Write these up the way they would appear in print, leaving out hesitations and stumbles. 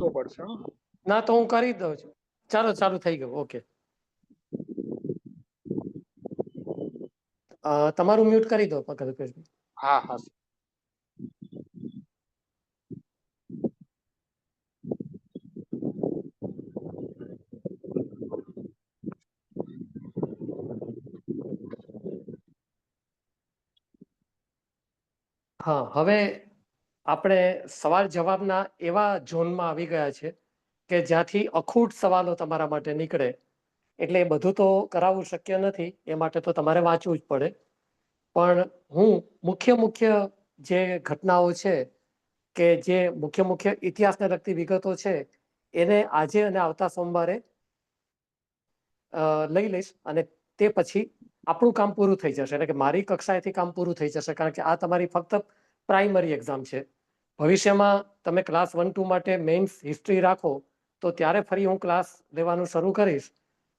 તો પડશે. ના તો હું કરી દઉં છું. ચાલો ચાલુ થઈ ગયું. ઓકે, તમારું મ્યુટ કરી દો કલ્પેશભાઈ. હા હા. હા, હવે આપણે સવાલ જવાબના એવા ઝોનમાં આવી ગયા છે કે જ્યાંથી અખૂટ સવાલો તમારા માટે નીકળે. એટલે એ બધું તો કરાવવું શક્ય નથી, એ માટે તો તમારે વાંચવું જ પડે. પણ હું મુખ્ય જે ઘટનાઓ છે કે જે મુખ્ય ઇતિહાસને લગતી વિગતો છે એને આજે અને આવતા સોમવારે લઈ લઈશ, અને તે પછી આપણું કામ પૂરું થઈ જશે. એટલે કે મારી કક્ષાએથી કામ પૂરું થઈ જશે, કારણ કે આ તમારી ફક્ત પ્રાઇમરી એક્ઝામ છે. ભવિષ્યમાં તમે ક્લાસ 1-2 માટે મેઇન્સ હિસ્ટ્રી રાખો તો ત્યારે ફરી હું ક્લાસ લેવાનું શરૂ કરીશ.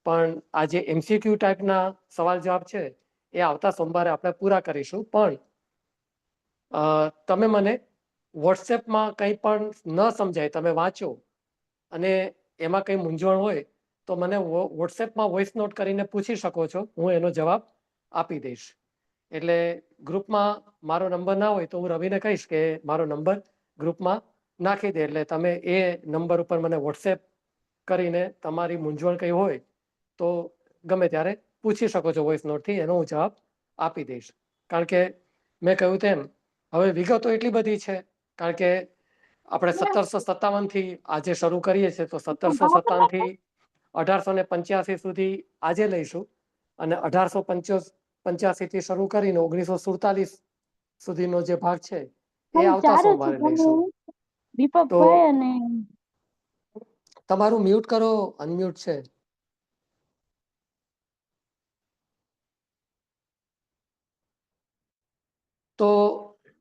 પણ આ જે MCQ ટાઈપના સવાલ જવાબ છે એ આવતા સોમવારે આપણે પૂરા કરીશું. પણ તમે મને વોટ્સએપમાં કંઈ પણ ન સમજાય, તમે વાંચો અને એમાં કંઈ મૂંઝવણ હોય તો મને વોટ્સએપમાં વોઇસ નોટ કરીને પૂછી શકો છો, હું એનો જવાબ આપી દઈશ. એટલે ગ્રુપમાં મારો નંબર ના હોય તો હું રવિને કહીશ કે મારો નંબર ગ્રુપમાં નાખી દે, એટલે તમે એ નંબર ઉપર મને વોટ્સએપ કરીને તમારી મૂંઝવણ કંઈ હોય તો ગમે ત્યારે પૂછી શકો છો વોઇસ નોટથી, એનો હું જવાબ આપી દઈશ. કારણ કે મેં કહ્યું તેમ હવે વિગતો એટલી બધી છે, કારણ કે આપણે 1757 આજે શરૂ કરીએ છીએ, તો 1757 1885 સુધી આજે લઈશું, અને 1885 થી શરૂ કરીને 1947 સુધીનો જે ભાગ છે એ આવતા સોમવારે લઈશું. તો તમારું મ્યુટ કરો, અનમ્યુટ છે. તો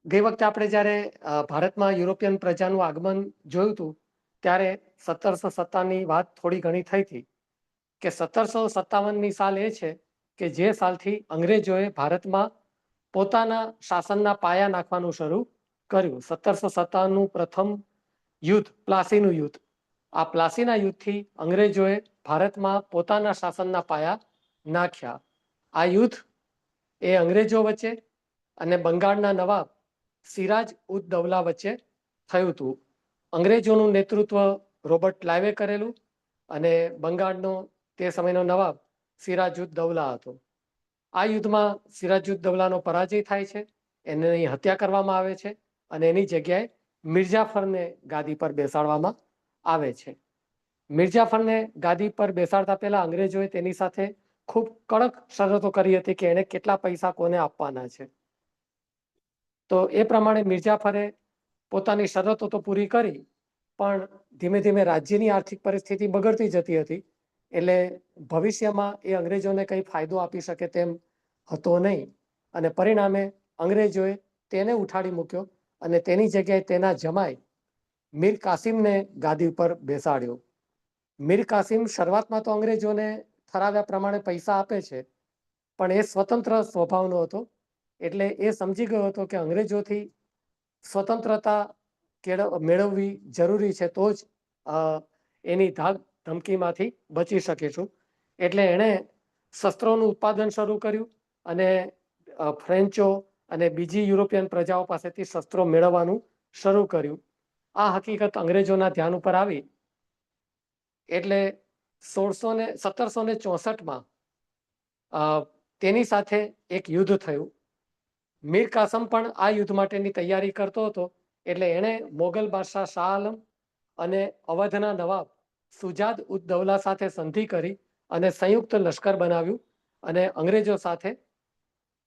ગઈ વખતે આપણે જ્યારે ભારતમાં યુરોપિયન પ્રજાનું આગમન જોયું હતું ત્યારે 1757ની વાત થોડી ઘણી થઈ હતી કે 1757ની સાલ એ છે કે જે સાલથી અંગ્રેજોએ ભારતમાં પોતાના શાસનના પાયા નાખવાનું શરૂ કર્યું. 1757નું પ્રથમ યુદ્ધ, પ્લાસીનું યુદ્ધ. આ પ્લાસીના યુદ્ધથી અંગ્રેજોએ ભારતમાં પોતાના શાસનના પાયા નાખ્યા. આ યુદ્ધ એ અંગ્રેજો વચ્ચે અને બંગાળના નવાબ સિરાજ ઉદ દૌલા વચ્ચે થયું હતું. અંગ્રેજોનું નેતૃત્વ રોબર્ટ ક્લાઇવે કરેલું અને બંગાળનો તે સમયનો નવાબ સિરાજ ઉદ દૌલા હતો. આ યુદ્ધમાં સિરાજ ઉદ દૌલાનો પરાજય થાય છે, એની હત્યા કરવામાં આવે છે અને એની જગ્યાએ મિર્જાફરને ગાદી પર બેસાડવામાં આવે છે. મિર્જાફરને ગાદી પર બેસાડતા પહેલા અંગ્રેજોએ તેની સાથે ખૂબ કડક શરતો કરી હતી કે એને કેટલા પૈસા કોને આપવાના છે. તો એ પ્રમાણે મિર્જાફરે પોતાની શરતો તો પૂરી કરી, પણ ધીમે ધીમે રાજ્યની આર્થિક પરિસ્થિતિ બગડતી જતી હતી, એટલે ભવિષ્યમાં એ અંગ્રેજોને કંઈ ફાયદો આપી શકે તેમ હતો નહીં, અને પરિણામે અંગ્રેજોએ તેને ઉઠાડી મૂક્યો અને તેની જગ્યાએ તેના જમાઈ મીર કાસિમને ગાદી ઉપર બેસાડ્યો. મીર કાસિમ શરૂઆતમાં તો અંગ્રેજોને ઠરાવ્યા પ્રમાણે પૈસા આપે છે, પણ એ સ્વતંત્ર સ્વભાવનો હતો, એટલે એ સમજી ગયો હતો કે અંગ્રેજોથી સ્વતંત્રતા મેળવવી જરૂરી છે, તો જ એની ધાક ધમકીમાંથી બચી શકીશું. એટલે એણે શસ્ત્રોનું ઉત્પાદન શરૂ કર્યું અને ફ્રેન્ચો અને બીજી યુરોપિયન પ્રજાઓ પાસેથી શસ્ત્રો મેળવવાનું શરૂ કર્યું. આ હકીકત અંગ્રેજોના ધ્યાન ઉપર આવી એટલે 1764માં તેની સાથે એક યુદ્ધ થયું. મીર કાસમ પણ આ યુદ્ધ માટેની તૈયારી કરતો હતો, એટલે એણે મોગલ બાદશાહ શાહ આલમ અને અવધના નવાબ સુજાદ ઉદ દૌલા સાથે સંધિ કરી અને સંયુક્ત લશ્કર બનાવ્યું અને અંગ્રેજો સાથે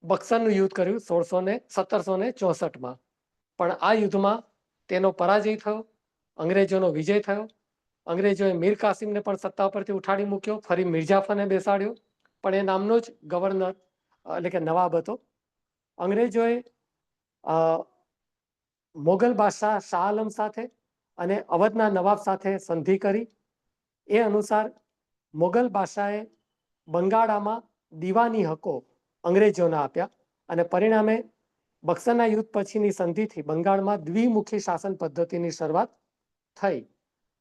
બક્સરનું યુદ્ધ કર્યું 1764માં. પણ આ યુદ્ધમાં તેનો પરાજય થયો, અંગ્રેજોનો વિજય થયો. અંગ્રેજોએ મીર કાસિમને પણ સત્તા પરથી ઉઠાડી મૂક્યો, ફરી મિર્જાફરને બેસાડ્યો, પણ એ નામનો જ ગવર્નર એટલે કે નવાબ હતો. અંગ્રેજોએ મોગલ બાદશાહ શાહ આલમ સાથે અને અવધના નવાબ સાથે સંધિ કરી. એ અનુસાર મોગલ બાદશાહે બંગાળામાં દીવાની હકો અંગ્રેજોને આપ્યા અને પરિણામે બક્સરના યુદ્ધ પછીની સંધિથી બંગાળમાં દ્વિમુખી શાસન પદ્ધતિની શરૂઆત થઈ.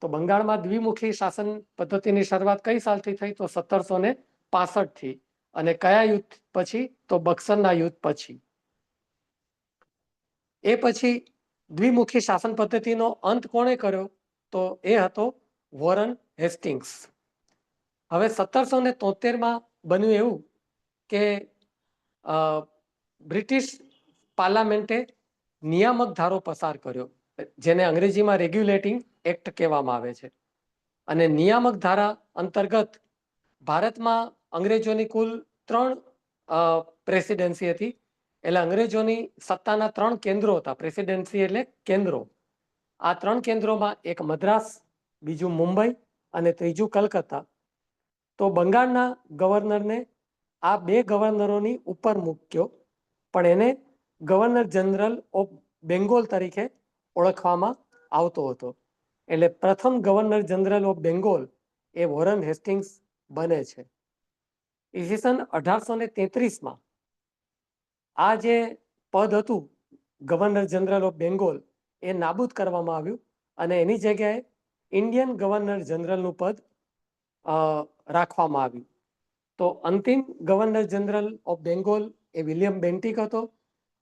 તો બંગાળમાં દ્વિમુખી શાસન પદ્ધતિની શરૂઆત કઈ સાલથી થઈ? તો 1765 થી. અને કયા યુદ્ધ પછી? તો બક્સરના યુદ્ધ પછી. એ પછી દ્વિમુખી શાસન પદ્ધતિનો અંત કોણે કર્યો? તો એ હતો વોરન હેસ્ટિંગ્સ. હવે 1773માં બન્યું એવું કે બ્રિટિશ પાર્લામેન્ટે નિયામક ધારો પસાર કર્યો, જેને અંગ્રેજીમાં રેગ્યુલેટિંગ એક્ટ કહેવામાં આવે છે. અને નિયામક ધારા અંતર્ગત ભારતમાં અંગ્રેજોની કુલ 3 પ્રેસિડેન્સી હતી. એટલે અંગ્રેજોની સત્તાના 3 કેન્દ્રો હતા. પ્રેસિડેન્સી એટલે કેન્દ્રો. આ 3 કેન્દ્રોમાં એક મદ્રાસ, બીજું મુંબઈ અને ત્રીજું કલકત્તા. તો બંગાળના ગવર્નરને આ 2 ગવર્નરોની ઉપર મૂક્યો, પણ એને ગવર્નર જનરલ ઓફ બેંગોલ તરીકે ઓળખવામાં આવતો હતો. એટલે પ્રથમ governor general of Bengal A Warren Hastings બને છે. ઈસવીસન 1833માં આ જે પદ હતું ગવર્નર જનરલ ઓફ બેંગોલ એ નાબૂદ કરવામાં આવ્યું અને એની જગ્યાએ ઇન્ડિયન ગવર્નર જનરલનું પદ રાખવામાં આવ્યું. તો અંતિમ governor general of Bengal A William Bentinck હતો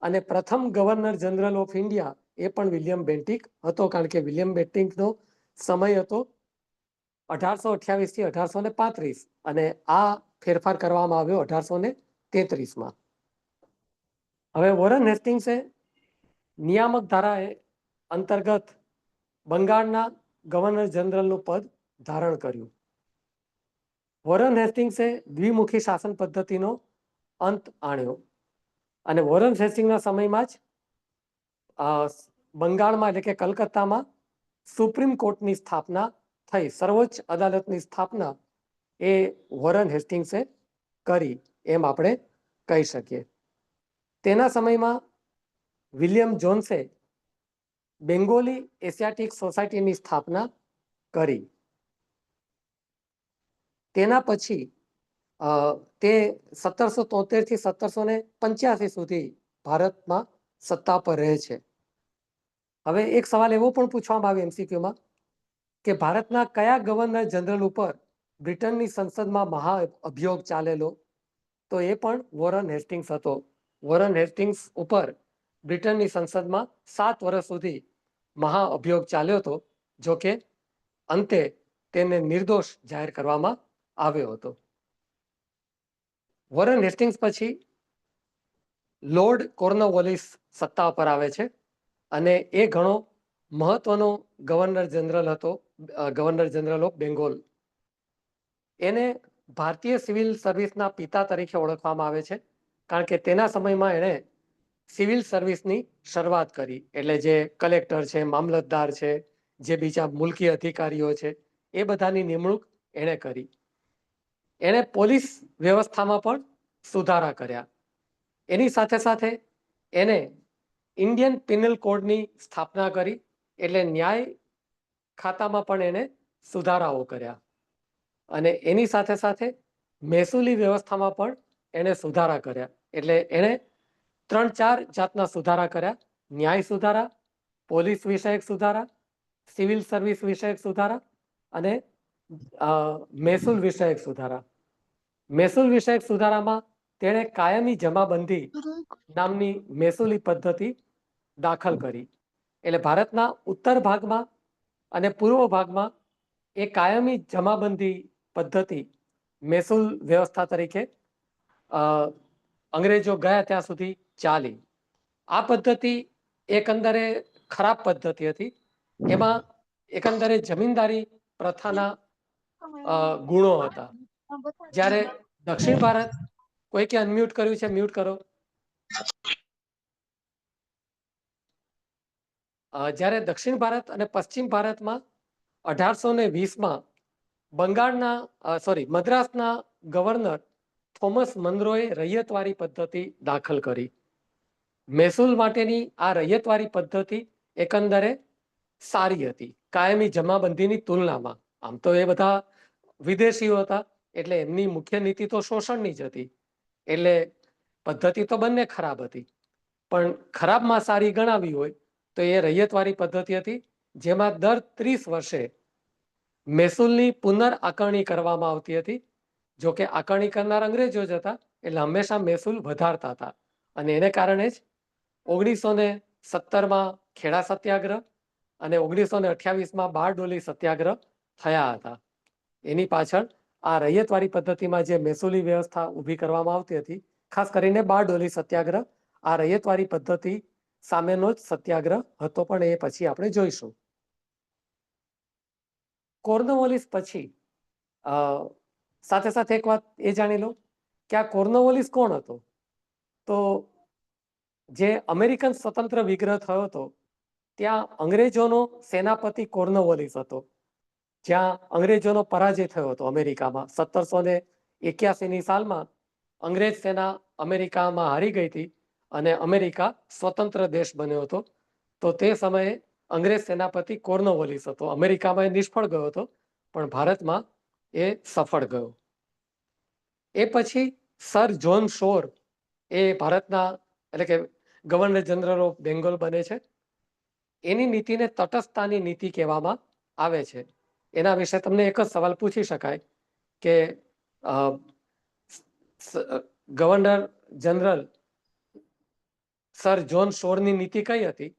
અને પ્રથમ ગવર્નર જનરલ ઓફ ઇન્ડિયા એ પણ વિલિયમ બેન્ટિક હતો, કારણ કે વિલિયમ બેન્ટિકનો સમય હતો 1828 થી 1835 અને આ ફેરફાર કરવામાં આવ્યો 1833માં. હવે વોરન હેસ્ટિંગ્સે નિયામક ધારા અંતર્ગત બંગાળના ગવર્નર જનરલનું પદ ધારણ કર્યું. વોરન હેસ્ટિંગ્સે દ્વિમુખી શાસન પદ્ધતિનો અંત આણ્યો અને વોરન હેસ્ટિંગ્સના સમયમાં જ બંગાળમાં એટલે કે કલકત્તામાં સુપ્રીમ કોર્ટની સ્થાપના થઈ. સર્વોચ્ચ અદાલતની સ્થાપના એ વોરન હેસ્ટિંગ્સે કરી એમ આપણે કહી શકીએ. તેના સમયમાં વિલિયમ જોન્સે બેંગોલી એશિયાટિક સોસાયટીની સ્થાપના કરી. તેના પછી તે 1773 થી 1785 સુધી ભારતમાં સત્તા પર રહે છે. હવે એક સવાલ એવો પણ પૂછવામાં આવ્યો એમસીક્યુમાં કે ભારતના કયા ગવર્નર જનરલ ઉપર બ્રિટનની સંસદમાં મહાઅભિયોગ ચાલેલો? તો એ પણ વોરન હેસ્ટિંગ્સ હતો. વોરન હેસ્ટિંગ્સ ઉપર બ્રિટનની સંસદમાં 7 વર્ષ સુધી મહાઅભિયોગ ચાલ્યો હતો. જોકે અંતે તેને નિર્દોષ જાહેર કરવામાં આવ્યો હતો. વોરન હેસ્ટિંગ્સ પછી લોર્ડ કોર્નવોલિસ સત્તા પર આવે છે અને એ ઘણો મહત્વનો ગવર્નર જનરલ હતો, ગવર્નર જનરલ ઓફ બેંગોલ. એને ભારતીય સિવિલ સર્વિસના પિતા તરીકે ઓળખવામાં આવે છે, કારણ કે તેના સમયમાં એણે સિવિલ સર્વિસની શરૂઆત કરી. એટલે જે કલેક્ટર છે, મામલતદાર છે, જે બીજા મુલકી અધિકારીઓ છે, એ બધાની નિમણૂક એણે કરી. એણે પોલીસ વ્યવસ્થામાં પણ સુધારા કર્યા. એની સાથે સાથે એને ઇન્ડિયન પિનલ કોડની સ્થાપના કરી, એટલે ન્યાય ખાતામાં પણ એને સુધારાઓ કર્યા. અને એની સાથે સાથે મહેસૂલી વ્યવસ્થામાં પણ એણે સુધારા કર્યા. એટલે એણે 3-4 જાતના સુધારા કર્યા: ન્યાય સુધારા, પોલીસ વિષયક સુધારા, સિવિલ સર્વિસ વિષયક સુધારા અને મહેસૂલ વિષયક સુધારા. મહેસૂલ વિષયક સુધારામાં તેણે કાયમી જમાબંધી નામની મહેસૂલી પદ્ધતિ દાખલ કરી. એટલે ભારતના ઉત્તર ભાગમાં અને પૂર્વ ભાગમાં એ કાયમી જમાબંધી પદ્ધતિ મહેસૂલ વ્યવસ્થા તરીકે અંગ્રેજો ગયા ત્યાં સુધી ચાલી. આ પદ્ધતિ એકંદરે ખરાબ પદ્ધતિ હતી. એમાં એકંદરે જમીનદારી પ્રથાના ગુણો હતા. જ્યારે દક્ષિણ ભારત, કોઈકે અનમ્યુટ કર્યું છે, મ્યુટ કરો. જ્યારે દક્ષિણ ભારત અને પશ્ચિમ ભારતમાં 1820માં મદ્રાસના ગવર્નર થોમસ મનરોએ રૈયતવારી પદ્ધતિ દાખલ કરી. મહેસૂલ માટેની આ રૈયતવારી પદ્ધતિ એકંદરે સારી હતી કાયમી જમાબંધીની તુલનામાં. આમ તો એ બધા વિદેશીઓ હતા, એટલે એમની મુખ્ય નીતિ તો શોષણની જ હતી. એટલે પદ્ધતિ તો બંને ખરાબ હતી, પણ ખરાબમાં સારી ગણાવી હોય તો એ રૈયતવારી પદ્ધતિ હતી, જેમાં દર 30 વર્ષે મહેસૂલની પુનર આકારણી કરવામાં આવતી હતી. જો કે આકારણી કરનાર અંગ્રેજો જ હતા, એટલે હંમેશા મહેસૂલ વધારતા હતા. અને એને કારણે જ 1917માં ખેડા સત્યાગ્રહ અને 1928માં બારડોલી સત્યાગ્રહ થયા હતા. એની પાછળ આ રૈયતવાડી પદ્ધતિમાં જે મહેસૂલી વ્યવસ્થા ઊભી કરવામાં આવતી હતી, ખાસ કરીને બારડોલી સત્યાગ્રહ આ રૈયતવાડી પદ્ધતિ સામેનો જ સત્યાગ્રહ હતો, પણ એ પછી આપણે જોઈશું. કોર્નવોલિસ પછી સાથે સાથે એક વાત એ જાણી લો કે આ કોર્નવોલિસ કોણ હતો. તો જે અમેરિકન સ્વતંત્ર વિગ્રહ થયો હતો ત્યાં અંગ્રેજોનો સેનાપતિ કોર્નવોલિસ હતો. જ્યાં અંગ્રેજોનો પરાજય થયો હતો અમેરિકામાં 1781ની સાલમાં અંગ્રેજ સેના અમેરિકામાં હારી ગઈ હતી અને અમેરિકા સ્વતંત્ર દેશ બન્યો હતો. તો તે સમયે અંગ્રેજ સેનાપતિ કોર્નવોલિસ હતો. અમેરિકામાં એ નિષ્ફળ ગયો હતો, પણ ભારતમાં એ સફળ ગયો. એ પછી સર જ્હોન શોર એ ભારતના એટલે કે ગવર્નર જનરલ ઓફ બેંગોલ બને છે. એની નીતિને તટસ્થતાની નીતિ કહેવામાં આવે છે. એના વિશે તમને એક જ સવાલ પૂછી શકાય કે ગવર્નર જનરલ સર જ્હોન શોરની નીતિ કઈ હતી?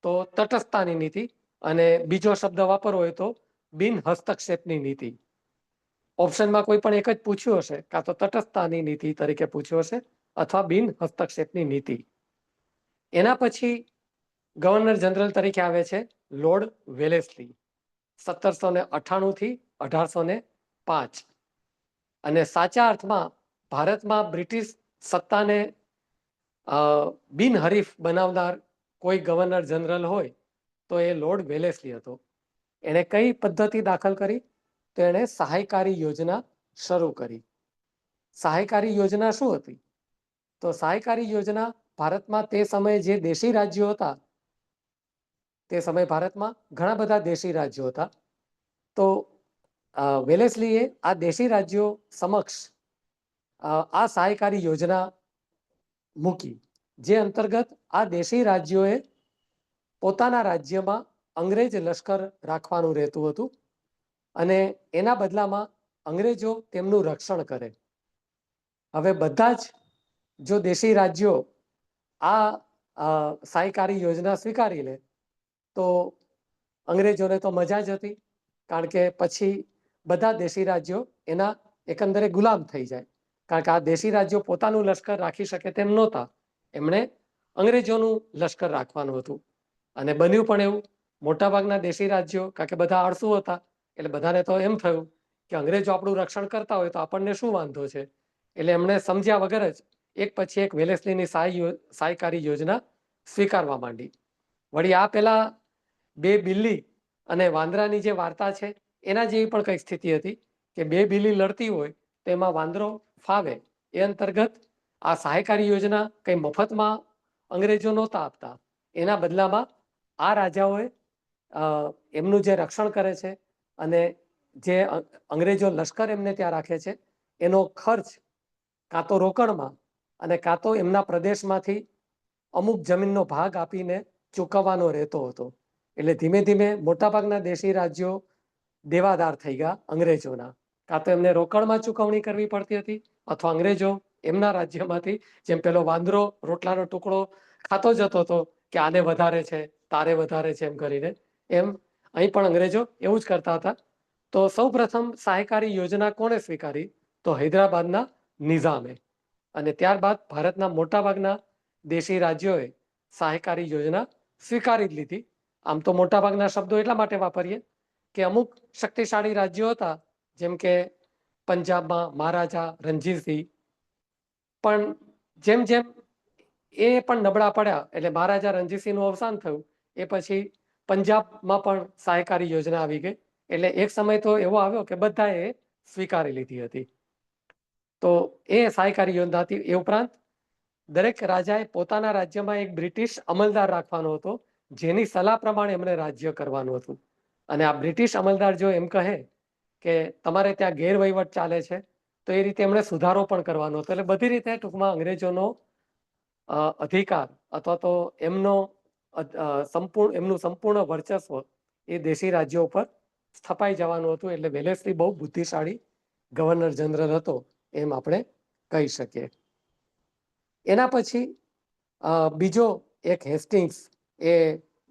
તો તટસ્થતાની નીતિ. અને બીજો શબ્દ વાપરવો હોય તો બિન હસ્તક્ષેપની નીતિ. ઓપ્શનમાં કોઈ પણ એક જ પૂછ્યું હશે, કાં તો તટસ્થતાની નીતિ તરીકે પૂછ્યું હશે અથવા બિન હસ્તક્ષેપની નીતિ. એના પછી ગવર્નર જનરલ તરીકે આવે છે લોર્ડ વેલેસ્લી 1798 થી 1805. અને સાચા અર્થમાં ભારતમાં બ્રિટિશ સત્તાને બિનહરીફ બનાવનાર કોઈ ગવર્નર જનરલ હોય તો એ લોર્ડ વેલેસ્લી હતો. એણે કઈ પદ્ધતિ દાખલ કરી? તો એણે સહાયકારી યોજના શરૂ કરી. સહાયકારી યોજના શું હતી? તો સહાયકારી યોજના ભારતમાં તે સમયે જે દેશી રાજ્યો હતા, તે સમયે ભારતમાં ઘણા બધા દેશી રાજ્યો હતા. તો વેલેસ્લીએ આ દેશી રાજ્યો સમક્ષ આ સહાયકારી યોજના મૂકી, જે અંતર્ગત આ દેશી રાજ્યોએ પોતાના રાજ્યમાં અંગ્રેજ લશ્કર રાખવાનું રહેતું હતું અને એના બદલામાં અંગ્રેજો તેમનું રક્ષણ કરે. હવે બધા જ જો દેશી રાજ્યો આ સહાયકારી યોજના સ્વીકારી લે તો અંગ્રેજોને તો મજા જ હતી, કારણ કે પછી બધા દેશી રાજ્યો એના એકંદરે ગુલામ થઈ જાય. કારણ કે આ દેશી રાજ્યો પોતાનું લશ્કર રાખી શકે તેમ નહોતા, એમણે અંગ્રેજોનું લશ્કર રાખવાનું હતું. અને બન્યું પણ એવું. મોટાભાગના દેશી રાજ્યો, કારણ કે બધા આળસુ હતા, એટલે બધાને તો એમ થયું કે અંગ્રેજો આપણું રક્ષણ કરતા હોય તો આપણને શું વાંધો છે. એટલે એમણે સમજ્યા વગર જ એક પછી એક વેલેસ્લીની સહાયકારી યોજના સ્વીકારવા માંડી. વળી આ પેલા બે બિલ્લી અને વાંદરાની જે વાર્તા છે એના જેવી પણ કઈ સ્થિતિ હતી કે બે બિલ્લી લડતી હોય તો એમાં વાંદરો ફાવે. એ અંતર્ગત આ સહાયકારી યોજના કઈ મફતમાં અંગ્રેજો નહોતા આપતા. એના બદલામાં આ રાજાઓએ એમનું જે રક્ષણ કરે છે અને જે અંગ્રેજો લશ્કર એમને ત્યાં રાખે છે એનો ખર્ચ કાં તો રોકડમાં અને કાં તો એમના પ્રદેશમાંથી અમુક જમીનનો ભાગ આપીને ચૂકવવાનો રહેતો હતો. એટલે ધીમે ધીમે મોટાભાગના દેશી રાજ્યો દેવાદાર થઈ ગયા અંગ્રેજોના. કાં તો એમને રોકડમાં ચૂકવણી કરવી પડતી હતી અથવા અંગ્રેજો એમના રાજ્યમાંથી, જેમ પેલો વાંદરો રોટલાનો ટુકડો ખાતો જતો હતો કે આને વધારે છે, તારે વધારે છે એમ કરીને, એમ અહીં પણ અંગ્રેજો એવું જ કરતા હતા. તો સૌ પ્રથમ સહાયકારી યોજના કોણે સ્વીકારી? તો હૈદરાબાદના નિઝામે. અને ત્યારબાદ ભારતના મોટાભાગના દેશી રાજ્યોએ સહાયકારી યોજના સ્વીકારી જ લીધી. આમ તો મોટાભાગના શબ્દો એટલા માટે વાપરીએ કે અમુક શક્તિશાળી રાજ્યો હતા, જેમ કે પંજાબમાં મહારાજા રણજીતસિંહ, પણ જેમ જેમ એ પણ નબળા પડ્યા એટલે મહારાજા રણજીતસિંહનું અવસાન થયું, એ પછી પંજાબમાં પણ સહાયકારી યોજના આવી ગઈ. એટલે એક સમય તો એવો આવ્યો કે બધાએ સ્વીકારી લીધી હતી. તો એ સહાયકારી યોજના હતી. એ ઉપરાંત દરેક રાજાએ પોતાના રાજ્યમાં એક બ્રિટિશ અમલદાર રાખવાનો હતો, જેની સલાહ પ્રમાણે એમણે રાજ્ય કરવાનું હતું. અને આ બ્રિટિશ અમલદાર જો એમ કહે કે તમારે ત્યાં ગેરવહીવટ ચાલે છે તો એ રીતે એમણે સુધારો પણ કરવાનો હતો. એટલે બધી રીતે ટૂંકમાં અંગ્રેજોનો અધિકાર અથવા તો એમનું સંપૂર્ણ વર્ચસ્વ એ દેશી રાજ્યો ઉપર સ્થપાઈ જવાનું હતું. એટલે વેલેસ્લી બહુ બુદ્ધિશાળી ગવર્નર જનરલ હતો એમ આપણે કહી શકીએ. એના પછી બીજો એક હેસ્ટિંગ્સ એ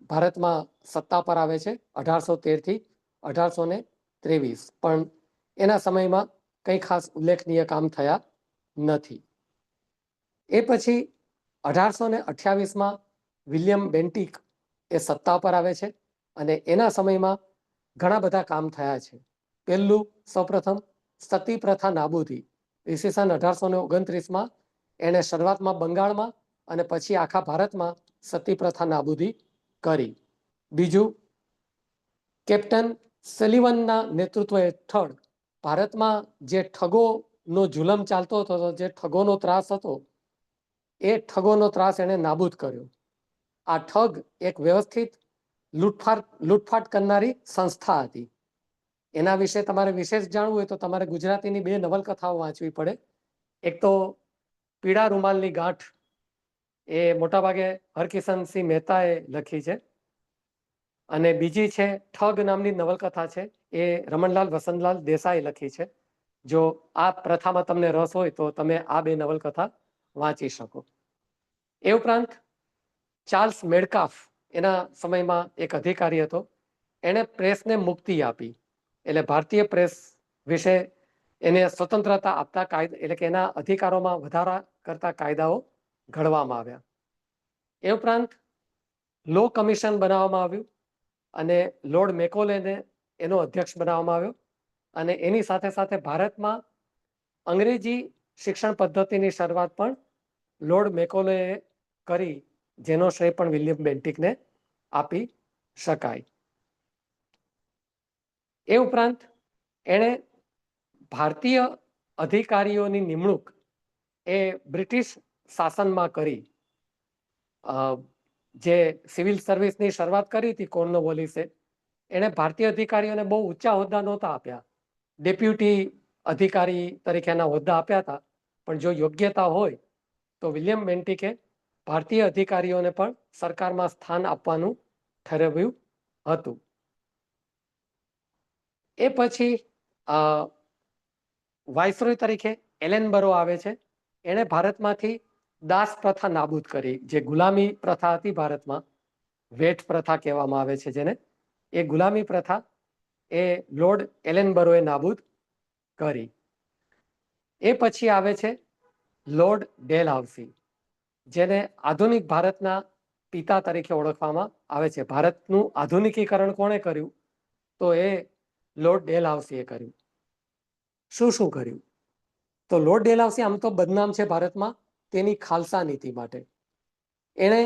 ભારતમાં સત્તા પર આવે છે 1813 થી 1823, પણ એના સમયમાં કંઈ ખાસ ઉલ્લેખનીય કામ થયા નથી. એ પછી 1828માં વિલિયમ બેન્ટિક એ સત્તા પર આવે છે અને એના સમયમાં ઘણા બધા કામ થયા છે. પહેલું સૌપ્રથમ સતી પ્રથા નાબૂદી. ઈસવીસન 1829માં એણે શરૂઆતમાં બંગાળમાં અને પછી આખા ભારતમાં સતી પ્રથા નાબૂદી કરી. બીજું, કેપ્ટન સલિવનના નેતૃત્વ હેઠળ ભારતમાં જે ઠગોનો જુલમ ચાલતો હતો, જે ઠગોનો ત્રાસ હતો, એ ઠગોનો ત્રાસ એણે નાબૂદ કર્યો. આ ઠગ એક વ્યવસ્થિત લૂંટફાટ કરનારી સંસ્થા હતી. એના વિશે તમારે વિશેષ જાણવું હોય તો તમારે ગુજરાતીની 2 નવલકથાઓ વાંચવી પડે. એક તો પીળા રૂમાલની ગાંઠ, એ મોટાભાગે હરકિશનસિંહ મહેતાએ લખી છે, અને બીજી છે ઠગ નામની નવલકથા છે, એ રમણલાલ વસંતલાલ દેસાઈ લખી છે. જો આ પ્રથામાં તમને રસ હોય તો તમે આ 2 નવલકથા વાંચી શકો. એ ઉપરાંત ચાર્લ્સ મેડકાફ એના સમયમાં એક અધિકારી હતો. એણે પ્રેસને મુક્તિ આપી, એટલે ભારતીય પ્રેસ વિશે એને સ્વતંત્રતા આપતા કાયદા, એટલે કે એના અધિકારોમાં વધારા કરતા કાયદાઓ ઘડવામાં આવ્યા. એ ઉપરાંત લો કમિશન બનાવવામાં આવ્યું અને લોર્ડ મેકોલેને એનો અધ્યક્ષ બનાવવામાં આવ્યો. અને એની સાથે સાથે ભારતમાં અંગ્રેજી શિક્ષણ પદ્ધતિની શરૂઆત પણ લોર્ડ મેકોલેએ કરી, જેનો શ્રેય પણ વિલિયમ બેન્ટિકને આપી શકાય. એ ઉપરાંત એણે ભારતીય અધિકારીઓની નિમણૂક એ બ્રિટિશ શાસનમાં કરી. જે સિવિલ સર્વિસની શરૂઆત કરી હતી કોર્નવોલિસે, એણે ભારતીય અધિકારીઓને બહુ ઊંચા હોદ્દા નહોતા આપ્યા. ડેપ્યુટી અધિકારી તરીકેના હોદ્દા આપ્યા હતા, પણ જો યોગ્યતા હોય તો વિલિયમ બેન્ટિકે ભારતીય અધિકારીઓને પણ સરકારમાં સ્થાન આપવાનું ઠરાવ્યું હતું. એ પછી વાઇસરોય તરીકે એલેનબરો આવે છે. એણે ભારતમાંથી દાસ પ્રથા નાબૂદ કરી. જે ગુલામી પ્રથા હતી ભારતમાં, વેઠ પ્રથા કહેવામાં આવે છે જેને, એ ગુલામી પ્રથા એ લોર્ડ એલેનબરોએ નાબૂદ કરી. એ પછી આવે છે લોર્ડ ડેલહાઉસી, જેને આધુનિક ભારતના પિતા તરીકે ઓળખવામાં આવે છે. ભારતનું આધુનિકીકરણ કોણે કર્યું? તો એ લોર્ડ ડેલહાઉસીએ કર્યું. શું કર્યું? તો લોર્ડ ડેલહાઉસી આમ તો બદનામ છે ભારતમાં તેની ખાલસા નીતિ માટે. એણે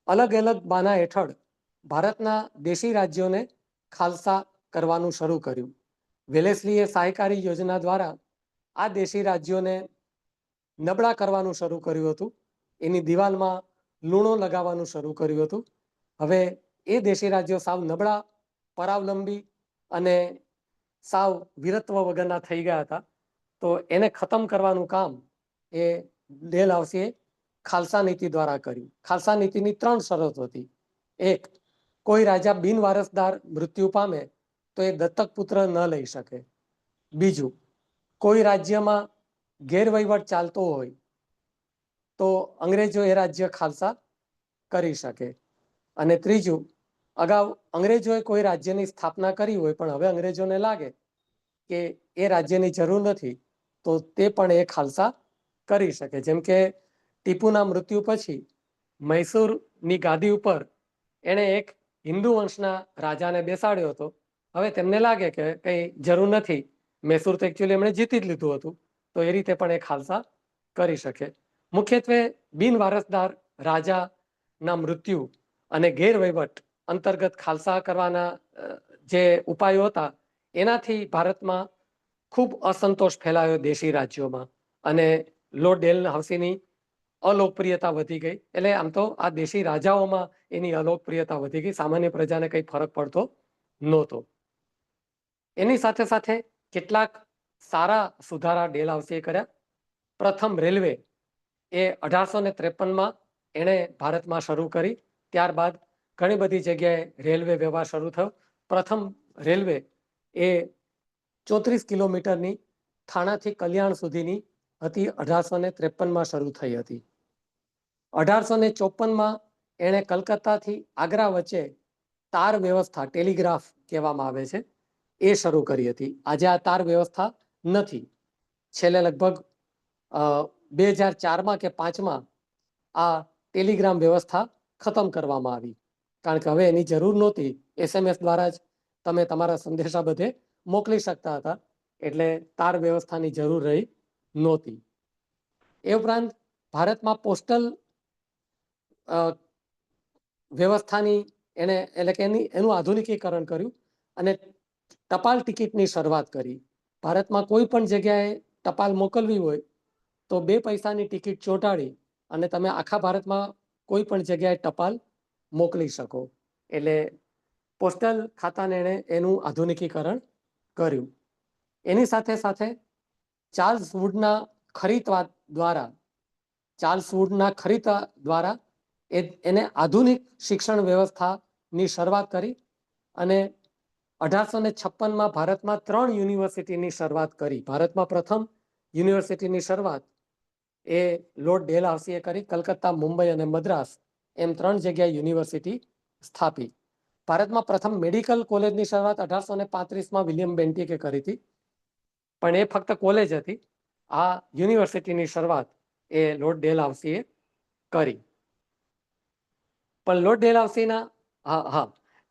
અલગ અલગ બાના હેઠળ ભારતના દેશી રાજ્યોને ખાલસા કરવાનું શરૂ કર્યું. વેલેસ્લીએ સહાયકારી યોજના દ્વારા આ દેશી રાજ્યોને નબળા કરવાનું શરૂ કર્યું હતું. એની દિવાલમાં લૂણો લગાવવાનું શરૂ કર્યું હતું. હવે એ દેશી રાજ્યો સાવ નબળા, પરાવલંબી અને સાવ વીરત્વ વગરના થઈ ગયા હતા. તો એને ખતમ કરવાનું કામ એ ડેલહાઉસીએ ખાલસા નીતિ દ્વારા કર્યું. ખાલસા નીતિની 3 શરતો હતી. એક, કોઈ રાજા બિનવારસદાર મૃત્યુ પામે તો એ દત્તક પુત્ર ન લઈ શકે. બીજું, કોઈ રાજ્યમાં ગેરવહીવટ ચાલતો હોય તો અંગ્રેજો એ રાજ્ય ખાલસા કરી શકે. અને ત્રીજું, અગાઉ અંગ્રેજોએ કોઈ રાજ્યની સ્થાપના કરી હોય પણ હવે અંગ્રેજોને લાગે કે એ રાજ્યની જરૂર નથી તો તે પણ એ ખાલસા કરી શકે. જેમ કે ટીપુના મૃત્યુ પછી મૈસૂરની ગાદી ઉપર એણે એક હિન્દુ વંશના રાજાને બેસાડ્યો હતો. હવે તેમને લાગે કે કંઈ જરૂર નથી, મૈસૂર તો એકચ્યુઅલી એમણે જીતી જ લીધું હતું, તો એ રીતે પણ એ ખાલસા કરી શકે. મુખ્યત્વે બિનવારસદાર રાજાના મૃત્યુ અને ગેરવહીવટ અંતર્ગત ખાલસા કરવાના જે ઉપાયો હતા, એનાથી ભારતમાં ખૂબ અસંતોષ ફેલાયો દેશી રાજ્યોમાં, અને લોર્ડ ડેલહાઉસીની અલોકપ્રિયતા વધી ગઈ. એટલે આમ તો આ દેશી રાજાઓમાં એની અલોકપ્રિયતા વધી ગઈ, સામાન્ય પ્રજાને કંઈ ફરક પડતો નહોતો. એની સાથે સાથે કેટલાક સારા સુધારા ડેલહાઉસીએ કર્યા. પ્રથમ રેલવે એ 1853માં એણે ભારતમાં શરૂ કરી. ત્યારબાદ ઘણી બધી જગ્યાએ રેલવે વ્યવહાર શરૂ થયો. પ્રથમ રેલવે એ 34 કિલોમીટરની થાણાથી કલ્યાણ સુધીની હતી. 1853માં શરૂ થઈ હતી. 1854માં એણે કલકત્તાથી આગ્રા વચ્ચે તાર વ્યવસ્થા, ટેલિગ્રાફ કહેવામાં આવે છે, એ શરૂ કરી હતી. આજે આ તાર વ્યવસ્થા નથી. છેલ્લે લગભગ 2004માં કે 5માં આ ટેલિગ્રામ વ્યવસ્થા ખતમ કરવામાં આવી, કારણ કે હવે એની જરૂર નહોતી. SMS દ્વારા જ તમે તમારા સંદેશા બધે મોકલી શકતા હતા, એટલે તાર વ્યવસ્થાની જરૂર રહી નહોતી. એ ઉપરાંત ભારતમાં પોસ્ટલ વ્યવસ્થાની એટલે કે એનું આધુનિકીકરણ કર્યું અને ટપાલ ટિકિટની શરૂઆત કરી. ભારતમાં કોઈ પણ જગ્યાએ ટપાલ મોકલવી હોય તો 2 પૈસાની ટિકિટ ચોંટાડી અને તમે આખા ભારતમાં કોઈ પણ જગ્યાએ ટપાલ મોકલી શકો. એટલે પોસ્ટલ ખાતાને એણે એનું આધુનિકીકરણ કર્યું. એની સાથે સાથે ચાર્લ્સ વુડના ખરીદવા દ્વારા એને આધુનિક શિક્ષણ વ્યવસ્થાની શરૂઆત કરી અને 1856માં ભારતમાં 3 યુનિવર્સિટીની શરૂઆત કરી. ભારતમાં પ્રથમ યુનિવર્સિટીની શરૂઆત એ લોર્ડ ડેલહાઉસીએ કરી. કલકત્તા, મુંબઈ અને મદ્રાસ એમ 3 જગ્યાએ યુનિવર્સિટી સ્થાપી. ભારતમાં પ્રથમ મેડિકલ કોલેજની શરૂઆત 1835માં વિલિયમ બેન્ટિકે કરી હતી, પણ એ ફક્ત કોલેજ હતી. આ યુનિવર્સિટીની શરૂઆત એ લોર્ડ ડેલહાઉસીએ કરી. પણ લોર્ડ ડેલહાઉસીના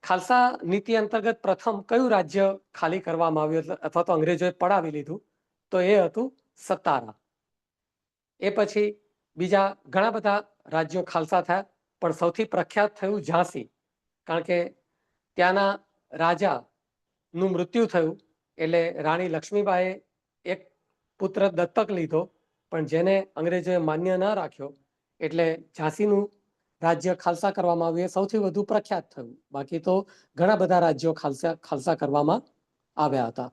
ખાલસા નીતિ અંતર્ગત પ્રથમ કયું રાજ્ય ખાલી કરવામાં આવ્યું અથવા તો અંગ્રેજોએ પડાવી લીધું, તો એ હતું સતારા. એ પછી બીજા ઘણા બધા રાજ્યો ખાલસા થયા, પણ સૌથી પ્રખ્યાત થયું ઝાંસી, કારણ કે ત્યાંના રાજાનું મૃત્યુ થયું એટલે રાણી લક્ષ્મીબાઈએ એક પુત્ર દત્તક લીધો, પણ જેને અંગ્રેજોએ માન્ય ન રાખ્યો, એટલે ઝાંસીનું રાજ્ય ખાલસા કરવામાં આવ્યું. એ સૌથી વધુ પ્રખ્યાત થયું. બાકી તો ઘણા બધા રાજ્યો ખાલસા કરવામાં આવ્યા હતા.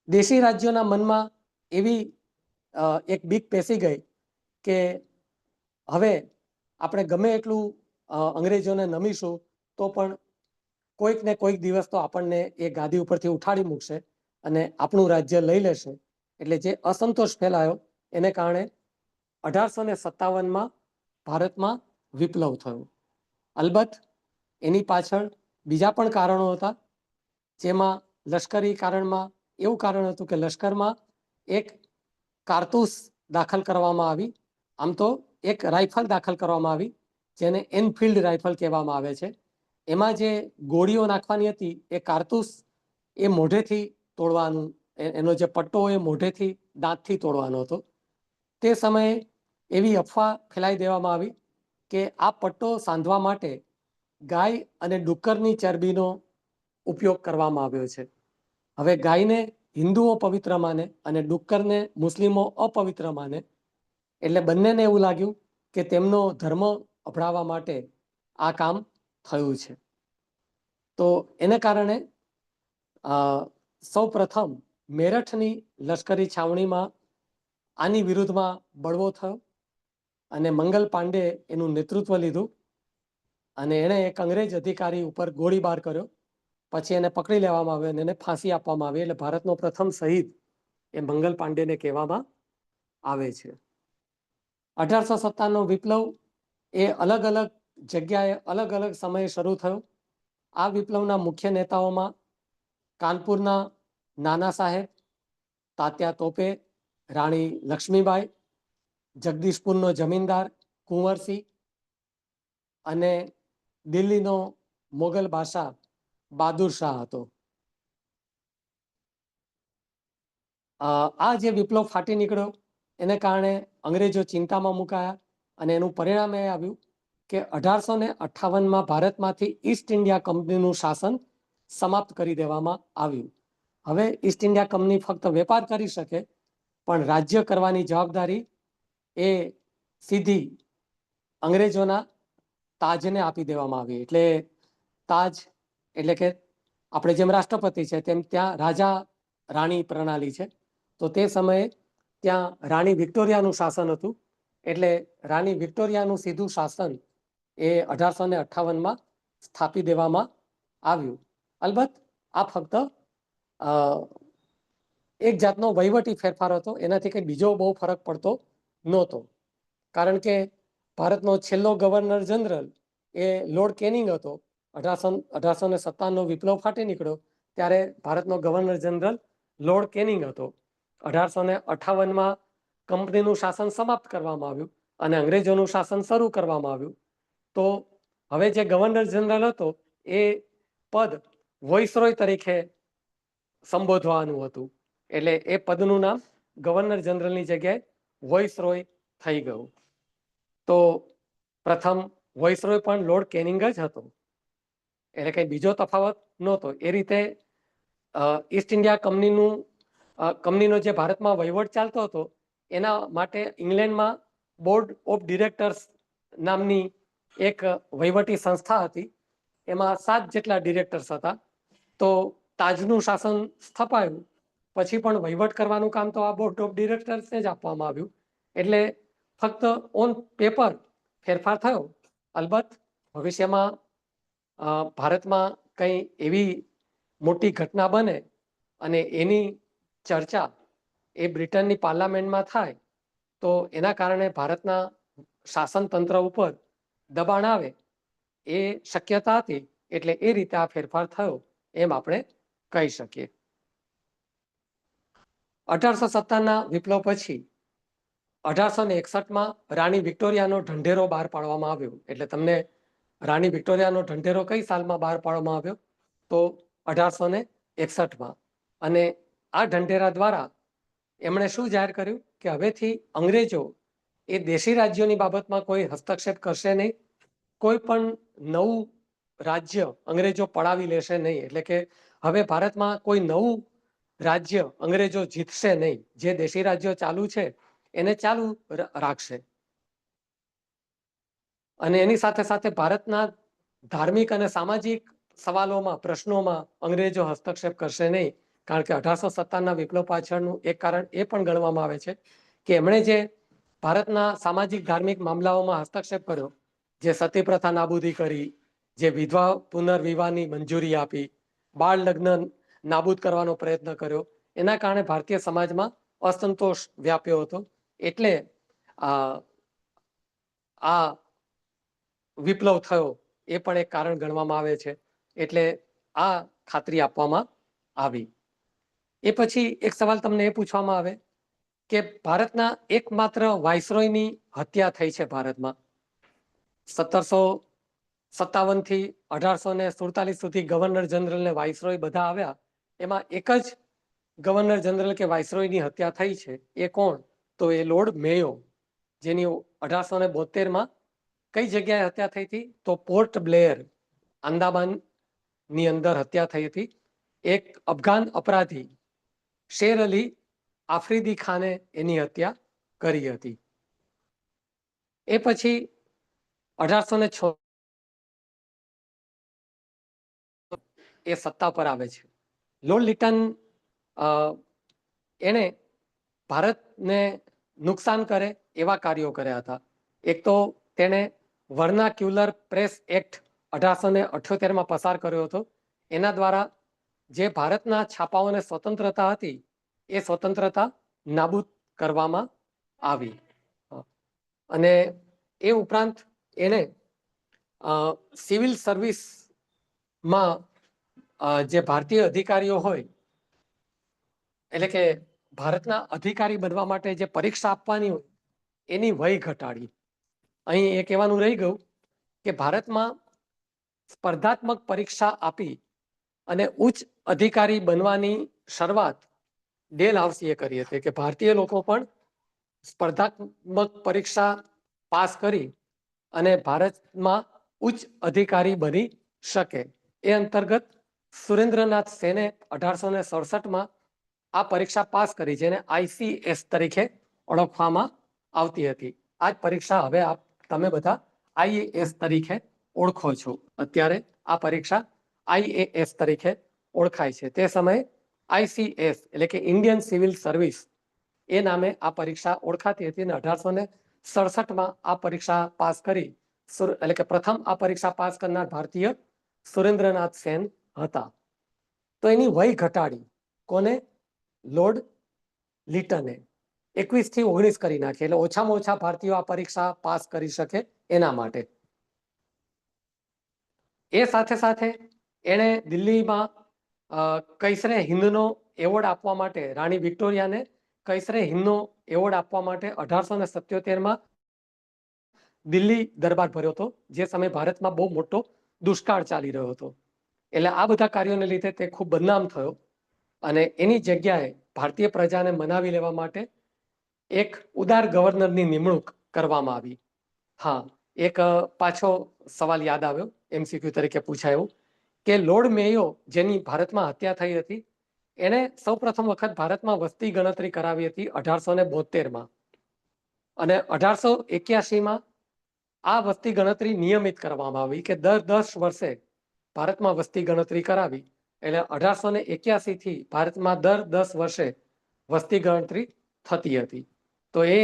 દેશી રાજ્યોના મનમાં એવી એક બીક પેસી ગઈ કે હવે આપણે ગમે એટલું અંગ્રેજોને નમીશું તો પણ કોઈક ને કોઈક દિવસ તો આપણને એ ગાદી ઉપરથી ઉઠાડી મૂકશે અને આપણું રાજ્ય લઈ લેશે. એટલે જે અસંતોષ ફેલાયો એને કારણે 1857માં ભારતમાં વિપ્લવ થયો. અલબત્ત એની પાછળ બીજા પણ કારણો હતા, જેમાં લશ્કરી કારણમાં એવું કારણ હતું કે લશ્કરમાં એક કારતૂસ દાખલ કરવામાં આવી. આમ તો એક રાઇફલ દાખલ કરવામાં આવી, જેને એનફિલ્ડ રાઇફલ કહેવામાં આવે છે. એમાં જે ગોળીઓ નાખવાની હતી એ કારતૂસ એ મોઢેથી તોડવાનું, એનો જે પટ્ટો એ મોઢેથી દાંતથી તોડવાનો હતો. તે સમયે એવી અફવા ફેલાઈ દેવામાં આવી કે આ પટ્ટો સાંધવા માટે ગાય અને ડુક્કરની ચરબીનો ઉપયોગ કરવામાં આવ્યો છે. હવે ગાયને હિન્દુઓ પવિત્ર માને અને ડુક્કરને મુસ્લિમો અપવિત્ર માને, એટલે બંનેને એવું લાગ્યું કે તેમનો ધર્મ અભડાવવા માટે આ કામ થયું છે. તો એને કારણે સૌ પ્રથમ મેરઠની લશ્કરી છાવણીમાં આની વિરુદ્ધમાં બળવો થયો અને મંગલ પાંડે એનું નેતૃત્વ લીધું અને એણે એક અંગ્રેજ અધિકારી ઉપર ગોળીબાર કર્યો. પછી એને પકડી લેવામાં આવ્યો અને એને ફાંસી આપવામાં આવી. એટલે ભારતનો પ્રથમ શહીદ એ મંગલ પાંડેને કહેવામાં આવે છે. 1857નો વિપ્લવ એ અલગ અલગ જગ્યાએ અલગ અલગ સમયે શરૂ થયો. આ વિપ્લવના મુખ્ય નેતાઓમાં કાનપુરના નાના સાહેબ, તાત્યા તોપે, રાણી લક્ષ્મીબાઈ, જગદીશપુરનો જમીનદાર કુંવરસિંહ અને દિલ્હીનો મોગલ બાદશાહ બહાદુર શાહ હતો. આ જે વિપ્લવ ફાટી નીકળ્યો એને કારણે અંગ્રેજો ચિંતામાં મુકાયા અને એનું પરિણામ એ આવ્યું કે 1858માં ભારતમાંથી ઈસ્ટ ઇન્ડિયા કંપનીનું શાસન સમાપ્ત કરી દેવામાં આવ્યું. હવે ઈસ્ટ ઇન્ડિયા કંપની ફક્ત વેપાર કરી શકે, પણ રાજ્ય કરવાની જવાબદારી એ સીધી અંગ્રેજોના તાજને આપી દેવામાં આવી. એટલે તાજ એટલે કે આપણે જેમ રાષ્ટ્રપતિ છે તેમ ત્યાં રાજા રાણી પ્રણાલી છે. તો તે સમયે ત્યાં રાણી વિક્ટોરિયાનું શાસન હતું. એટલે રાણી વિક્ટોરિયાનું સીધું શાસન એ 1858માં સ્થાપી દેવામાં આવ્યું. અલબત્ત આ ફક્ત એક જાતનો વહીવટી ફેરફાર હતો, એનાથી કંઈ બીજો બહુ ફરક પડતો નહોતો. કારણ કે ભારતનો છેલ્લો ગવર્નર જનરલ એ લોર્ડ કેનિંગ હતો. 1857નો વિપ્લવ ફાટી નીકળ્યો ત્યારે ભારતનો ગવર્નર જનરલ લોર્ડ કેનિંગ હતો. 1858માં કંપનીનું શાસન સમાપ્ત કરવામાં આવ્યું અને અંગ્રેજોનું શાસન શરૂ કરવામાં આવ્યું. તો હવે જે ગવર્નર જનરલ હતો એ પદ વોઇસરોય તરીકે સંબોધવાનું હતું, એટલે એ પદનું નામ ગવર્નર જનરલની જગ્યાએ વોઇસરોય થઈ ગયું. તો પ્રથમ વોઇસરોય પણ લોર્ડ કેનિંગ જ હતો, એટલે કંઈ બીજો તફાવત નહોતો. એ રીતે ઈસ્ટ ઇન્ડિયા કંપનીનો જે ભારતમાં વહીવટ ચાલતો હતો એના માટે ઇંગ્લેન્ડમાં બોર્ડ ઓફ ડિરેક્ટર્સ નામની એક વહીવટી સંસ્થા હતી. એમાં 7 જેટલા ડિરેક્ટર્સ હતા. તો તાજનું શાસન સ્થપાયું પછી પણ વહીવટ કરવાનું કામ તો આ બોર્ડ ઓફ ડિરેક્ટર્સને જ આપવામાં આવ્યું. એટલે ફક્ત ઓન પેપર ફેરફાર થયો. અલબત્ત ભવિષ્યમાં ભારતમાં કંઈ એવી મોટી ઘટના બને અને એની ચર્ચા એ બ્રિટનની પાર્લામેન્ટમાં થાય તો એના કારણે ભારતના શાસન તંત્ર ઉપર દબાણ આવે એ શક્યતા હતી. એટલે એ રીતે આ ફેરફાર થયો એમ આપણે કહી શકીએ. 1857ના વિપ્લવ પછી 1861માં રાણી વિક્ટોરિયાનો ઢંઢેરો બહાર પાડવામાં આવ્યો. એટલે તમને રાણી વિક્ટોરિયાનો ઢંઢેરો કઈ સાલમાં બહાર પાડવામાં આવ્યો? તો 1861માં. અને આ ઢંઢેરા દ્વારા એમણે શું જાહેર કર્યું કે હવેથી અંગ્રેજો એ દેશી રાજ્યોની બાબતમાં કોઈ હસ્તક્ષેપ કરશે નહીં, કોઈ પણ નવું રાજ્ય અંગ્રેજો પડાવી લેશે નહીં. એટલે કે હવે ભારતમાં કોઈ નવું રાજ્ય અંગ્રેજો જીતશે નહીં, જે દેશી રાજ્યો ચાલુ છે એને ચાલુ રાખશે. અને એની સાથે સાથે ભારતના ધાર્મિક અને સામાજિક સવાલોમાં, પ્રશ્નોમાં અંગ્રેજો હસ્તક્ષેપ કરશે નહીં. કારણ કે 1857ના વિપ્લવ પાછળનું એક કારણ એ પણ ગણવામાં આવે છે કે એમણે જે ભારતના સામાજિક ધાર્મિક મામલાઓમાં હસ્તક્ષેપ કર્યો, જે સતી પ્રથા નાબૂદી કરી, જે વિધવા પુનર્વિવાહની મંજૂરી આપી, બાળ લગ્ન નાબૂદ કરવાનો પ્રયત્ન કર્યો, એના કારણે ભારતીય સમાજમાં અસંતોષ વ્યાપ્યો હતો. એટલે આ વિપ્લવ થયો એ પણ એક કારણ ગણવામાં આવે છે. એટલે આ ખાતરી આપવામાં આવી. એ પછી એક સવાલ તમને એ પૂછવામાં આવે કે ભારતના એકમાત્ર વાઇસરોયની હત્યા થઈ છે ભારતમાં. 1757થી 1847 સુધી ગવર્નર જનરલ ને વાઇસરોય બધા આવ્યા, એમાં એક જ ગવર્નર જનરલ કે વાઇસરોયની હત્યા થઈ છે. એ કોણ? તો એ લોર્ડ મેયો, જેની 1872માં કઈ જગ્યાએ હત્યા થઈ હતી? તો પોર્ટ બ્લેયર, આંદામાનની અંદર હત્યા થઈ હતી. એક અફઘાન અપરાધી શેર અલી આફ્રિદી ખાને એની હત્યા કરી હતી. એ પછી 1806 એ સત્તા પર આવે છે. લોર્ડ લિટન એણે ભારતને નુકસાન કરે એવા કાર્યો કર્યા હતા. એક તો તેણે વર્નાક્યુલર પ્રેસ એક્ટ 1878માં પસાર કર્યો હતો. એના દ્વારા જે ભારતના છાપાઓને સ્વતંત્રતા હતી એ સ્વતંત્રતા નાબૂદ કરવામાં આવી. અને એ ઉપરાંત એણે સિવિલ સર્વિસમાં જે ભારતીય અધિકારીઓ હોય, એટલે કે ભારતના અધિકારી બનવા માટે જે પરીક્ષા આપવાની હોય એની વય ઘટાડી. અહીં એ કહેવાનું રહી ગયું કે ભારતમાં સ્પર્ધાત્મક પરીક્ષા આપી અને ઉચ્ચ અધિકારી બનવાની શરૂઆત ડેલ હાઉસીએ કરી હતી કે ભારતીય લોકો પણ સ્પર્ધાત્મક પરીક્ષા પાસ કરી અને ભારતમાં ઉચ્ચ અધિકારી બની શકે. એ અંતર્ગત સુરેન્દ્રનાથ સેને 1867માં આ પરીક્ષા પાસ કરી, જેને ICS તરીકે ઓળખવામાં આવતી હતી. આ જ પરીક્ષા હવે તમે બધા IAS તરીકે ઓળખો છો. અત્યારે આ પરીક્ષા IAS તરીકે ઓળખાય છે. તે સમયે ICS એટલે કે ઇન્ડિયન સિવિલ સર્વિસ એ નામે આ પરીક્ષા ઓળખાતી હતી. અને 1867માં આ પરીક્ષા પાસ કરી, એટલે કે પ્રથમ આ પરીક્ષા પાસ કરનાર ભારતીય સુરેન્દ્રનાથ સેન હતા. તો એની વય ઘટાડી. કોને? લોર્ડ લિટને 21 થી 19 કરી નાખી, એટલે ઓછામાં ઓછા ભારતીયો આ પરીક્ષા પાસ કરી શકે એના માટે. એ સાથે સાથે એણે દિલ્હીમાં કૈસરે હિંદનો એવોર્ડ આપવા માટે, રાણી વિક્ટોરિયાને કૈસરે હિંદનો એવોર્ડ આપવા માટે 1877માં દિલ્હી દરબાર ભર્યો હતો, જે સમયે ભારતમાં બહુ મોટો દુષ્કાળ ચાલી રહ્યો હતો. એટલે આ બધા કાર્યોને લીધે તે ખૂબ બદનામ થયો અને એની જગ્યાએ ભારતીય પ્રજાને મનાવી લેવા માટે એક ઉદાર ગવર્નરની નિમણૂક કરવામાં આવી. હા, એક પાછો સવાલ યાદ આવ્યો, MCQ તરીકે પૂછાયો કે લોર્ડ મેયો, જેની ભારતમાં હત્યા થઈ હતી, એણે સૌપ્રથમ વખત ભારતમાં વસ્તી ગણતરી કરાવી હતી 1872માં, અને 1881માં આ વસ્તી ગણતરી નિયમિત કરવામાં આવી કે દર 10 વર્ષે ભારતમાં વસ્તી ગણતરી કરાવી. એટલે 1881 થી ભારતમાં દર 10 વર્ષે વસ્તી ગણતરી થતી હતી. તો એ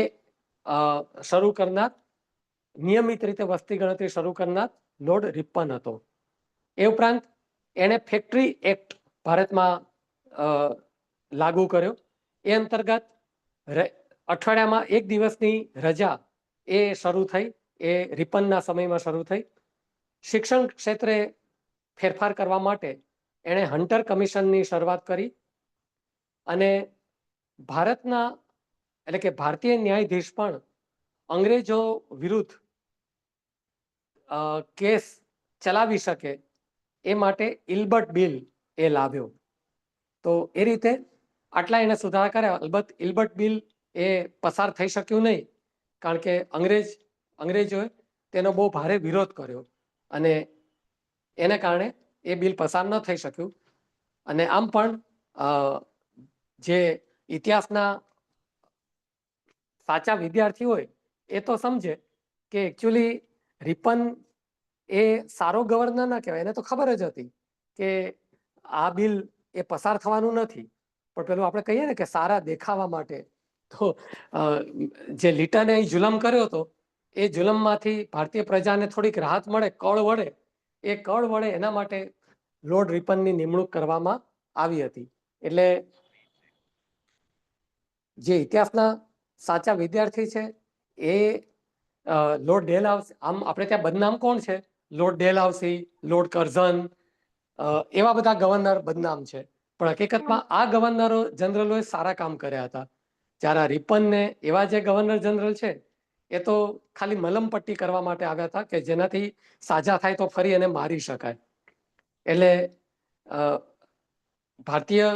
શરૂ કરનાર, નિયમિત રીતે વસ્તી ગણતરી શરૂ કરનાર લોર્ડ રિપન હતો. એ ઉપરાંત એણે ફેક્ટરી એક્ટ ભારતમાં લાગુ કર્યો. એ અંતર્ગત અઠવાડિયામાં 1 દિવસની રજા એ શરૂ થઈ, એ રિપનના સમયમાં શરૂ થઈ. શિક્ષણ ક્ષેત્રે ફેરફાર કરવા માટે એણે હન્ટર કમિશનની શરૂઆત કરી અને ભારતના, એટલે કે ભારતીય ન્યાયાધીશ પણ અંગ્રેજો વિરુદ્ધ કેસ ચલાવી શકે એ માટે ઇલ્બર્ટ બિલ એ લાવ્યો. તો એ રીતે આટલા એને સુધારા કર્યા. અલબત્ત ઇલ્બર્ટ બિલ એ પસાર થઈ શક્યું નહીં, કારણ કે અંગ્રેજોએ તેનો બહુ ભારે વિરોધ કર્યો અને એને કારણે એ બિલ પસાર ન થઈ શક્યું. અને આમ પણ જે ઇતિહાસના સાચા વિદ્યાર્થી હોય એ તો સમજે કે એકચ્યુઅલી રિપન એ સારો ગવર્નર ના કહેવાય. એને તો ખબર જ હતી કે આ બિલ એ પસાર થવાનું નથી, પણ પેલું આપણે કહીએ ને કે સારા દેખાવા માટે, તો જે લિટને જુલમ કર્યો હતો એ જુલમમાંથી ભારતીય પ્રજાને થોડીક રાહત મળે કળ વડે, એ કળ વડે એના માટે લોર્ડ રિપનની નિમણૂક કરવામાં આવી હતી. એટલે જે ઇતિહાસના સાચા વિદ્યાર્થી છે એ લોર્ડ ડેલહાઉસી, આમ આપણે ત્યાં બદનામ કોણ છે? લોર્ડ ડેલહાઉસી, લોર્ડ કર્ઝન, એવા બધા ગવર્નર બદનામ છે. પણ હકીકતમાં આ ગવર્નરો જનરલોએ સારા કામ કર્યા હતા. જ્યારે રિપનને એવા જે ગવર્નર જનરલ છે એ તો ખાલી મલમપટ્ટી કરવા માટે આવ્યા હતા કે જેનાથી સાજા થાય તો ફરી એને મારી શકાય. એટલે ભારતીય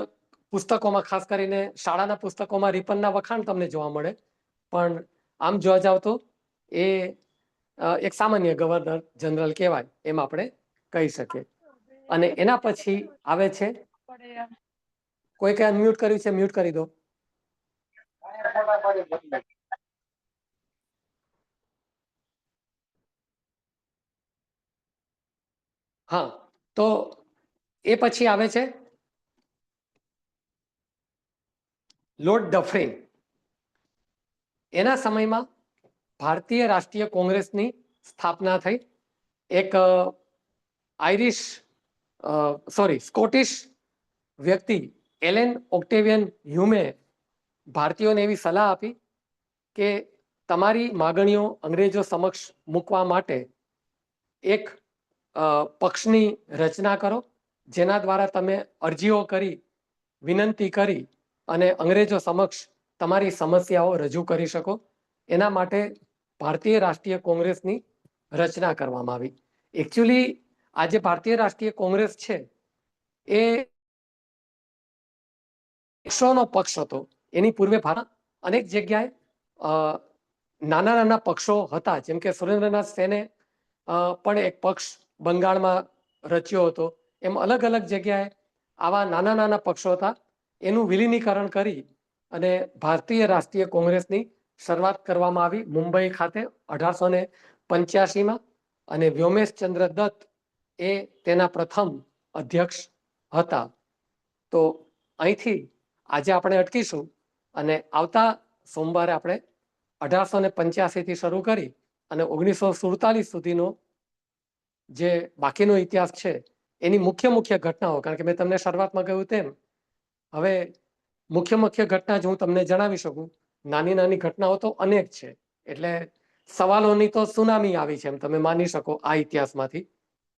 પુસ્તકોમાં, ખાસ કરીને શાળાના પુસ્તકોમાં રિપનના વખાણ તમને જોવા મળે, પણ આમ જોવા જાવ તો એ એક સામાન્ય ગવર્નર જનરલ કહેવાય એમ આપણે કહી શકીએ. અને એના પછી આવે છે, કોઈ કે અનમ્યુટ કર્યું છે, મ્યુટ કરી દો. હા, તો એ પછી આવે છે લોર્ડ ડફરિન. એના સમયમાં ભારતીય રાષ્ટ્રીય કોંગ્રેસની સ્થાપના થઈ. એક સ્કોટિશ વ્યક્તિ એલેન ઓક્ટેવિયન હ્યુમે ભારતીયોને એવી સલાહ આપી કે તમારી માગણીઓ અંગ્રેજો સમક્ષ મૂકવા માટે એક પક્ષની રચના કરો, જેના દ્વારા તમે અરજીઓ કરી, વિનંતી કરી અને અંગ્રેજો સમક્ષ તમારી સમસ્યાઓ રજૂ કરી શકો. એના માટે ભારતીય રાષ્ટ્રીય કોંગ્રેસની રચના કરવામાં આવી. એકચ્યુઅલી આજે ભારતીય રાષ્ટ્રીય કોંગ્રેસ છે એ પક્ષોનો પક્ષ હતો. એની પૂર્વે ભારત અનેક જગ્યાએ નાના નાના પક્ષો હતા, જેમ કે સુરેન્દ્રનાથ સેને પણ એક પક્ષ બંગાળમાં રચ્યો હતો. એમ અલગ અલગ જગ્યાએ આવા નાના નાના પક્ષો હતા. એનું વિલીનીકરણ કરી અને ભારતીય રાષ્ટ્રીય કોંગ્રેસની શરૂઆત કરવામાં આવી મુંબઈ ખાતે 1885માં, અને વ્યોમેશચંદ્ર દત્ત એ તેના પ્રથમ અધ્યક્ષ હતા. તો અહીંથી આજે આપણે અટકીશું અને આવતા સોમવારે આપણે 1885થી શરૂ કરી અને 1947 સુધીનો જે બાકીનો ઇતિહાસ છે એની મુખ્ય ઘટનાઓ, કારણ કે મેં તમને શરૂઆતમાં કહ્યું તેમ હવે મુખ્ય ઘટના જ હું તમને જણાવી શકું. નાની ઘટનાઓ તો અનેક છે, એટલે સવાલોની તો સુનામી આવી છે એમ તમે માની શકો આ ઇતિહાસમાંથી.